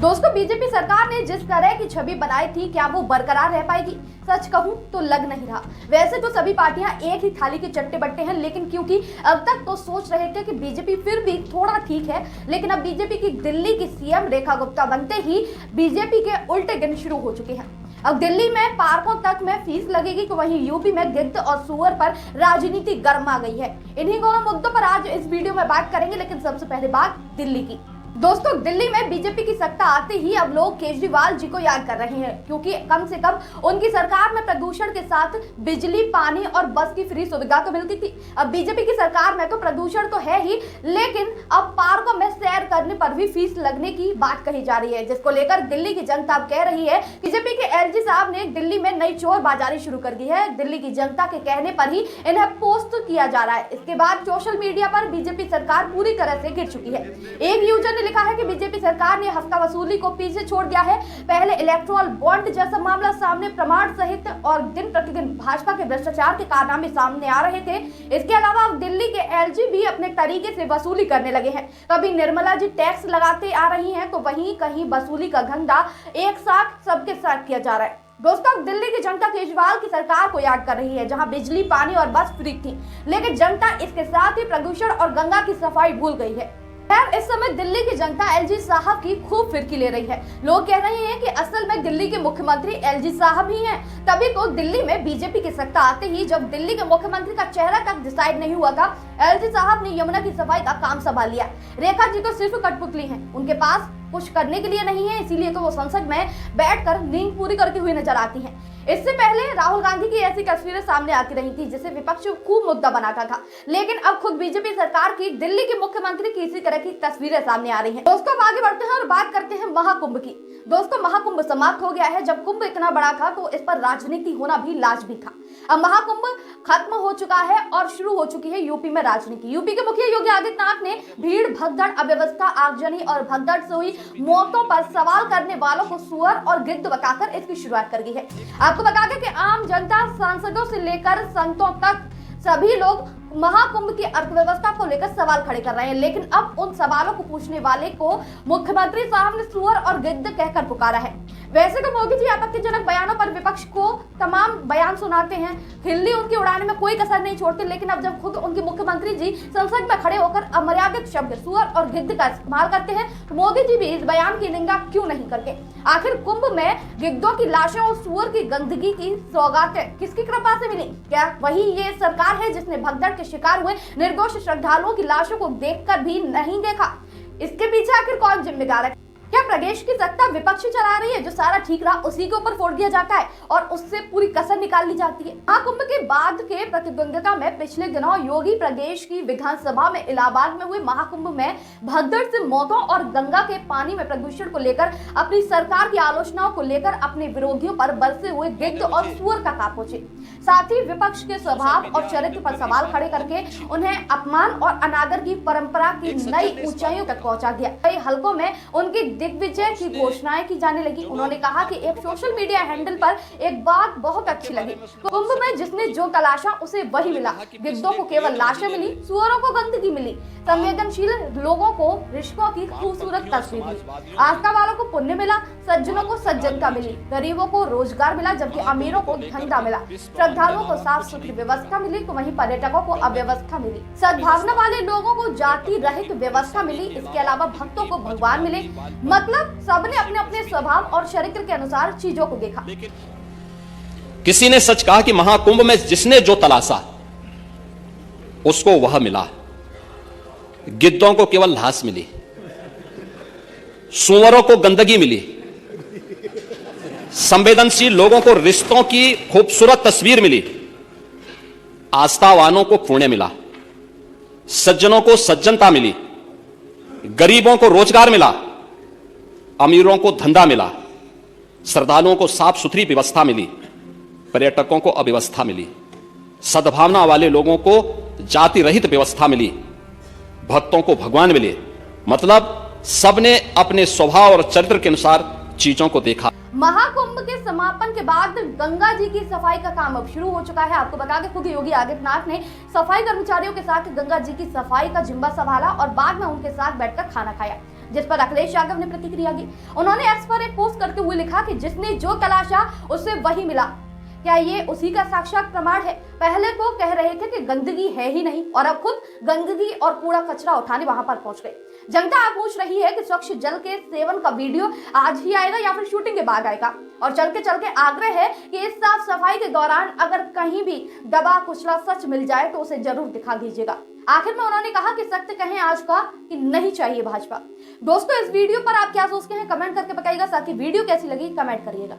दोस्तों, बीजेपी सरकार ने जिस तरह की छवि बनाई थी, क्या वो बरकरार रह पाएगी? सच कहूं तो लग नहीं रहा। वैसे तो सभी पार्टियां एक ही थाली के चट्टे बट्टे हैं, लेकिन क्योंकि अब तक तो सोच रहे थे कि बीजेपी फिर भी थोड़ा ठीक है, लेकिन अब बीजेपी की दिल्ली की सीएम रेखा गुप्ता बनते ही बीजेपी के उल्टे गिन शुरू हो चुके हैं। अब दिल्ली में पार्कों तक में फीस लगेगी, तो वहीं यूपी में गिद्ध और सुअर पर राजनीति गर्मा गई है। इन्हीं दोनों मुद्दों पर आज इस वीडियो में बात करेंगे, लेकिन सबसे पहले बात दिल्ली की। दोस्तों, दिल्ली में बीजेपी की सत्ता आते ही अब लोग केजरीवाल जी को याद कर रहे हैं, क्योंकि कम से कम उनकी सरकार में प्रदूषण के साथ बिजली, पानी और बस की फ्री सुविधा तो मिलती थी। अब बीजेपी की सरकार में तो प्रदूषण तो है ही, लेकिन अब पार्कों में सैर करने पर भी फीस लगने की बात कही जा रही है, जिसको लेकर दिल्ली की जनता अब कह रही है। बीजेपी के एलजी साहब ने दिल्ली में नई चोर बाजारी शुरू कर दी है। दिल्ली की जनता के कहने पर ही इन्हें पोस्ट किया जा रहा है। इसके बाद सोशल मीडिया पर बीजेपी सरकार पूरी तरह से गिर चुकी है। एक यूजर ने लिखा है कि बीजेपी सरकार ने हफ्ता वसूली को पीछे छोड़ दिया है। पहले इलेक्ट्रोल बॉन्ड जैसा मामला सामने प्रमाण सहित और दिन प्रतिदिन भाजपा के भ्रष्टाचार के कारनामे सामने आ रहे थे। इसके अलावा अब दिल्ली के एलजी भी अपने तरीके से वसूली करने लगे हैं। कभी निर्मला जी टैक्स लगाते आ रही हैं, तो वहीं कहीं वसूली का धंधा एक साथ सबके साथ किया जा रहा है। दोस्तों, दिल्ली की जनता केजरीवाल की सरकार को याद कर रही है, जहां बिजली, पानी और बस फ्री थी, लेकिन जनता इसके साथ ही प्रदूषण और गंगा की सफाई भूल गई है। खैर, इस समय दिल्ली की जनता एलजी साहब की खूब फिरकी ले रही है। लोग कह रहे हैं कि असल में दिल्ली के मुख्यमंत्री एलजी साहब ही हैं। तभी तो दिल्ली में बीजेपी की सत्ता आते ही, जब दिल्ली के मुख्यमंत्री का चेहरा तक डिसाइड नहीं हुआ था, एलजी साहब ने यमुना की सफाई का काम संभाल लिया। रेखा जी तो सिर्फ कठपुतली हैं, उनके पास कुछ करने के लिए नहीं है, इसीलिए तो वो संसद में बैठकर नींद पूरी करती हुई नजर आती हैं। इससे पहले राहुल गांधी की ऐसी तस्वीरें सामने आती रही थी, जिसे विपक्ष खूब मुद्दा बनाता था, लेकिन अब खुद बीजेपी सरकार की दिल्ली के मुख्यमंत्री की इसी तरह की तस्वीरें सामने आ रही हैं। दोस्तों, अब आगे बढ़ते हैं और बात करते हैं महाकुंभ की। दोस्तों, महाकुंभ समाप्त हो गया है। जब कुंभ इतना बड़ा था तो इस पर राजनीति होना भी लाजमी था। अब महाकुंभ खत्म हो चुका है और शुरू हो चुकी है यूपी में राजनीति। यूपी के मुखिया योगी आदित्यनाथ ने भीड़, भगदड़, अव्यवस्था, आगजनी और भगदड़ से हुई मौतों पर सवाल करने वालों को सुअर और गिद्ध बताकर इसकी शुरुआत कर दी है। आपको बता दें कि आम जनता, सांसदों से लेकर संतों तक सभी लोग महाकुंभ की अर्थव्यवस्था को लेकर सवाल खड़े कर रहे हैं, लेकिन अब उन सवालों को पूछने वाले को मुख्यमंत्री साहब ने सुअर और गिद्ध कहकर पुकारा है। वैसे तो मोदी जी आपत्तिजनक बयानों पर विपक्ष को तमाम बयान सुनाते हैं, खिल्ली उनकी उड़ाने में कोई कसर नहीं छोड़ते, लेकिन अब जब खुद उनके मुख्यमंत्री जी संसद में खड़े होकर अमर्यादित शब्द सुअर और गिद्ध का इस्तेमाल करते हैं, तो मोदी जी भी इस बयान की निंदा क्यों नहीं करते? आखिर कुंभ में गिद्धों की लाशों और सुअर की गंदगी की सौगातें किसकी कृपा से मिली? क्या वही ये सरकार है जिसने भगदड़ के शिकार हुए निर्दोष श्रद्धालुओं की लाशों को देखकर भी नहीं देखा? इसके पीछे आखिर कौन जिम्मेदार है? क्या प्रदेश की सत्ता विपक्ष चला रही है? जो सारा ठीक रहा उसी के ऊपर फोड़ दिया जाता है और उससे पूरी कसर निकाल ली जाती है। महाकुंभ के बाद के प्रतिद्वंदिता में पिछले दिनों योगी प्रदेश की विधानसभा में इलाहाबाद में हुए महाकुंभ में भगदड़ से मौतों और गंगा के पानी में प्रदूषण को लेकर अपनी सरकार की आलोचनाओं को लेकर अपने विरोधियों पर बरसे हुए गिद्ध और सुअर का काप पहुंचे। साथ ही विपक्ष के स्वभाव और चरित्र पर सवाल खड़े करके उन्हें अपमान और अनादर की परंपरा की नई ऊंचाइयों तक पहुंचा दिया। कई हलकों में उनकी दिग्विजय की घोषणाएं की जाने लगी। उन्होंने कहा कि एक सोशल मीडिया हैंडल पर एक बात बहुत अच्छी लगी, कुंभ में जिसने जो तलाशा उसे वही मिला। गिद्धों को केवल लाशें मिली, सुअरों को गंदगी मिली, संवेदनशील लोगों को रिश्तों की खूबसूरत तस्वीर मिली, आस्था वालों को पुण्य मिला, सज्जनों को सज्जनता मिली, गरीबों को रोजगार मिला, जबकि अमीरों को धंधा मिला, श्रद्धालुओं को साफ सुथरी व्यवस्था मिली, तो वहीं पर्यटकों को अव्यवस्था मिली, सद्भावना वाले लोगों को जाति रहित व्यवस्था मिली, इसके अलावा भक्तों को भगवान मिले। मतलब सबने अपने अपने स्वभाव और चरित्र के अनुसार चीजों को देखा। किसी ने सच कहा कि महाकुंभ में जिसने जो तलाशा उसको वह मिला। गिद्धों को केवल लाश मिली, सुअरों को गंदगी मिली, संवेदनशील लोगों को रिश्तों की खूबसूरत तस्वीर मिली, आस्थावानों को पुण्य मिला, सज्जनों को सज्जनता मिली, गरीबों को रोजगार मिला, अमीरों को धंधा मिला, श्रद्धालुओं को साफ सुथरी व्यवस्था मिली, पर्यटकों को अव्यवस्था मिली, सद्भावना वाले लोगों को जाति रहित व्यवस्था मिली, भक्तों को भगवान मिले। मतलब सबने अपने स्वभाव और चरित्र के अनुसार चीजों को देखा। महाकुंभ के समापन के बाद गंगा जी की सफाई का काम अब शुरू हो चुका है। आपको बता दें, खुद योगी आदित्यनाथ ने सफाई कर्मचारियों के साथ गंगा जी की सफाई का जिम्मा संभाला और बाद में उनके साथ बैठकर खाना खाया। जिस पर अखिलेश यादव ने प्रतिक्रिया दी। उन्होंने एक्स पर एक पोस्ट करते हुए लिखा कि जिसने जो तलाशा उसे वही मिला। क्या ये उसी का साक्षात प्रमाण है? पहले तो कह रहे थे कि गंदगी है ही नहीं और अब खुद गंदगी और कूड़ा कचरा उठाने वहां पर पहुंच गए। जनता आप पूछ रही है कि स्वच्छ जल के सेवन का वीडियो आज ही आएगा या फिर शूटिंग के बाद आएगा। और चल के आग्रह है कि इस साफ सफाई के दौरान अगर कहीं भी दबा कुचला सच मिल जाए तो उसे जरूर दिखा दीजिएगा। आखिर में उन्होंने कहा कि सत्य कहें आज का कि नहीं चाहिए भाजपा। दोस्तों, इस वीडियो पर आप क्या सोचते हैं कमेंट करके बताइएगा। साथ ही वीडियो कैसी लगी कमेंट करिएगा।